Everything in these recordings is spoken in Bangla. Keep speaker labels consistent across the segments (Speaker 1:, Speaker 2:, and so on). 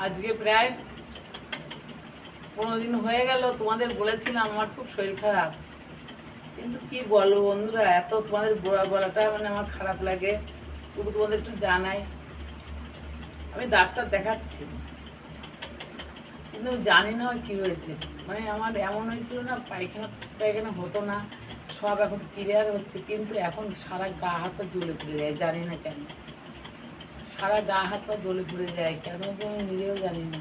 Speaker 1: আজকে প্রায় 15 দিন হয়ে গেল। তোমাদের বলেছিলাম আমার খুব শরীর খারাপ, কিন্তু কি বলবো বন্ধুরা, এত তোমাদের বলাটা মানে আমার খারাপ লাগে। তবু তোমাদের একটু জানাই, আমি ডাক্তার দেখাচ্ছি, কিন্তু জানি না কি হয়েছে। মানে আমার এমন হয়েছিল না, পায়খানা হতো না, সব এখন ক্লিয়ার হচ্ছে, কিন্তু এখন সারা গা হাত পা জ্বলে পড়ে যায়, জানি না কেন। সারা গা হাত পা জ্বলে পড়ে যায় কেন যে আমি নিজেও জানি না।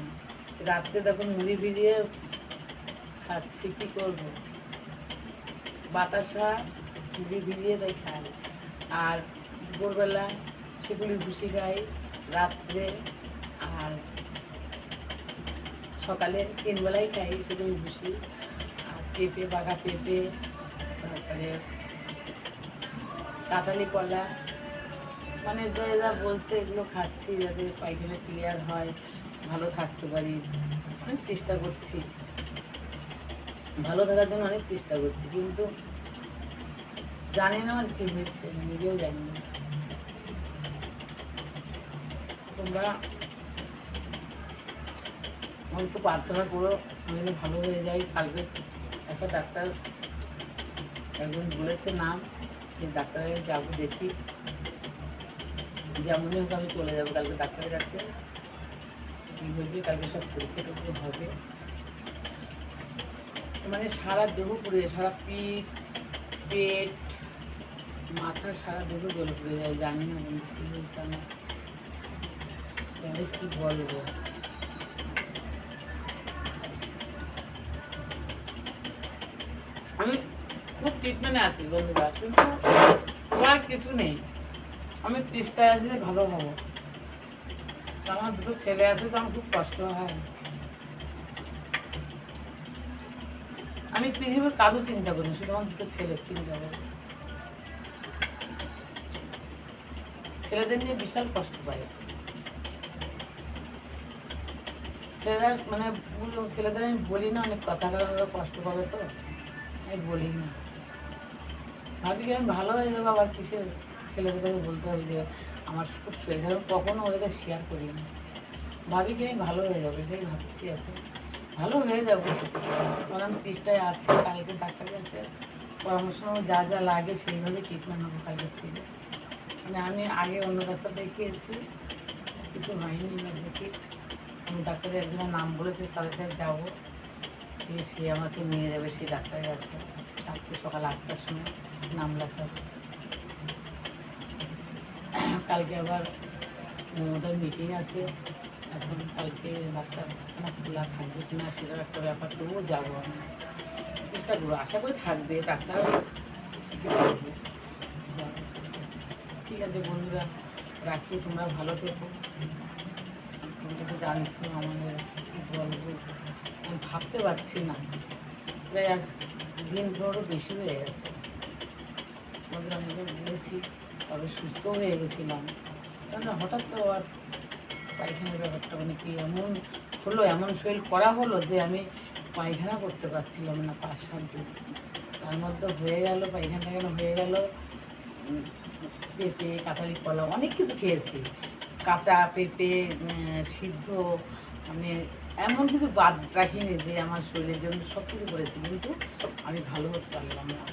Speaker 1: রাত্রে তখন মুড়ি ভিজিয়ে খাচ্ছি, কী করবো, বাতাসা মুড়ি ভিজিয়ে তাই খাই। আর দুপুরবেলা সেগুলি ভুসি খাই, রাত্রে আর সকালে 3 বেলাই খাই সেগুলি ভুসি। আর পেঁপে, বাঘা পেঁপে, তারপরে কাঁঠালি কলা, মানে যা যা বলছে এগুলো খাচ্ছি যাতে পায়খানা ক্লিয়ার হয়, ভালো থাকতে পারি। অনেক চেষ্টা করছি, ভালো থাকার জন্য অনেক চেষ্টা করছি, কিন্তু জানি না আমার কী হয়েছে, নিজেও জানি না। তোমরা আমার একটু প্রার্থনা করো আমি যেন ভালো হয়ে যাই। কালকে একটা ডাক্তার একজন বলেছে নাম, সেই ডাক্তারের যাবো, দেখি যেমনই হোক আমি চলে যাবো কালকে ডাক্তারের কাছে। কী হয়েছে কালকে সব পরীক্ষা টরীক্ষা হবে। মানে সারা দেহ পুড়ে, সারা পিঠ, পেট, মাথা, সারা দেহ জ্বলে পড়ে যায়, জানি না কী হয়েছে আমার, কী বলবো। আমি খুব ট্রিটমেন্টে আছি বন্ধুরা, কিন্তু করার কিছু নেই। আমি চেষ্টায় আছি যে ভালো হবো। আমার 2টো ছেলে আছে, তো আমার খুব কষ্ট হয়। আমি পৃথিবীর কারো চিন্তা করি, শুধু আমার 2টো ছেলের চিন্তা করি। ছেলেদের নিয়ে বিশাল কষ্ট পাই। ছেলেদের মানে ছেলেদের আমি বলি না অনেক কথা, কারণ ওরা কষ্ট পাবে, তো আমি বলি না। ভাবি কি আমি ভালো হয়ে যাবো, আবার কিসের ছেলেদেরকে বলতে হবে যে আমার খুব শরীর খারাপ, কখনো ওদেরকে শেয়ার করি না। ভাবি কি আমি ভালো হয়ে যাবো, এটাই ভাবছি এখন। ভালো হয়ে যাবো, কারণ আমি চেষ্টায় আছি। কালকে ডাক্তার কাছে পরামর্শ যা যা লাগে সেইভাবে ট্রিটমেন্ট নেবো কালকের থেকে। মানে আমি আগে অন্য ডাক্তার দেখিয়েছি, কিছু হয়নি। এবার দেখি, আমি ডাক্তারের একজনের নাম বলেছে, তাদের কাছে যাবো, সে আমাকে নিয়ে যাবে সেই ডাক্তারের কাছে। কালকে সকাল 8টার সময় নাম লেখাবো। কালকে আবার ওদের মিটিং আছে, এখন কালকে ডাক্তারখানা খোলা থাকবে কিনা সেটার একটা ব্যাপার, তবুও যাবো আমি, চেষ্টা করবো, আশা করি থাকবে, ডাক্তার ঠিকই থাকবে, যাবো। ঠিক আছে বন্ধুরা, রাখি, তোমরা ভালো থেকো। তোমরা তো জানছো আমাদের কী বলবো, আমি ভাবতে পারছি না, প্রায় আজ দিন 15 বেশি হয়ে গেছে। তোমাদের আমি বলেছি, তবে সুস্থ হয়ে গেছিলাম, কেননা হঠাৎ করে আবার পায়খানার ব্যাপারটা মানে কি এমন হলো, এমন শরীর করা হলো যে আমি পায়খানা করতে পারছিলাম না 5-7 দিন। তার মধ্যে হয়ে গেল পায়খানা, কেন হয়ে গেল, পেঁপে, কাঁঠালি কলা, অনেক কিছু খেয়েছি, কাঁচা পেঁপে, সিদ্ধ, মানে এমন কিছু বাদ রাখিনি যে আমার শরীরের জন্য সব কিছু করেছি, কিন্তু আমি ভালো হতে পারলাম না।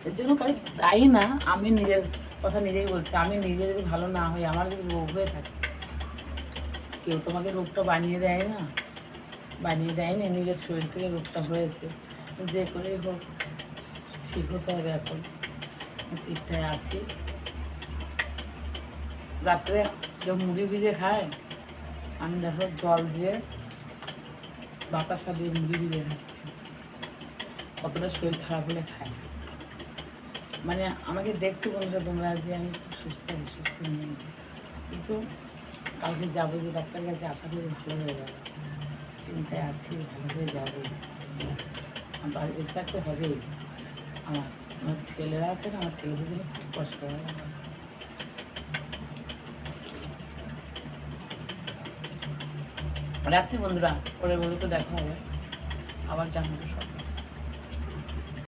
Speaker 1: এর জন্য কারো দায়ী না, আমি নিজের কথা নিজেই বলছি। আমি নিজে যদি ভালো না হই, আমার যদি রোগ হয়ে থাকে, কেউ তোমাকে রোগটা বানিয়ে দেয় না, বানিয়ে দেয়নি, নিজের শরীর থেকে রোগটা হয়েছে। যে করেই হোক ঠিক হতে হবে, এখন চেষ্টায় আছি। রাত্রে কেউ মুড়ি ভিজে খায়, আমি দেখো জল দিয়ে বাতাসা দিয়ে মুড়ি ভিজে খাচ্ছি, কতটা শরীর খারাপ হলে খায়। মানে আমাকে দেখছো বন্ধুরা তোমরা যে আমি সুস্থ আছি, সুস্থ নেই, কিন্তু কালকে যাবো যে ডাক্তারের কাছে, আশা করি ভালো হয়ে যাবে। চিন্তায় আছি, ভালো হয়ে যাবো, আমার বেঁচে থাকতে হবেই। আমার আমার ছেলেরা আছে না, আমার ছেলেদের জন্য খুব কষ্ট হয়। রাখছি বন্ধুরা, পরে বলে তো দেখা হবে, আবার জানাবো সব।